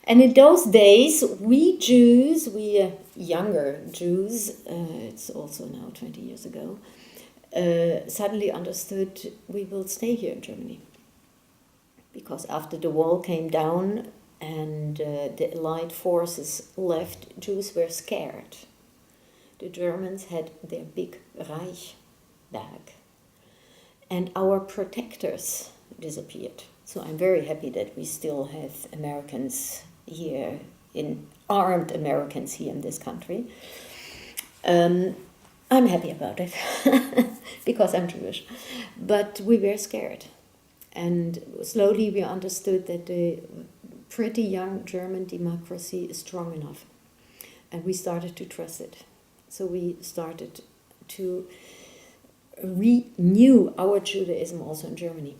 And in those days, we Jews, we younger Jews, it's also now 20 years ago, suddenly understood we will stay here in Germany. Because after the wall came down and the Allied forces left, Jews were scared. The Germans had their big Reich back. And our protectors disappeared. So I'm very happy that we still have Americans here, armed Americans here in this country. I'm happy about it because I'm Jewish. But we were scared. And slowly we understood that the pretty young German democracy is strong enough. And we started to trust it. So we started to renew our Judaism also in Germany.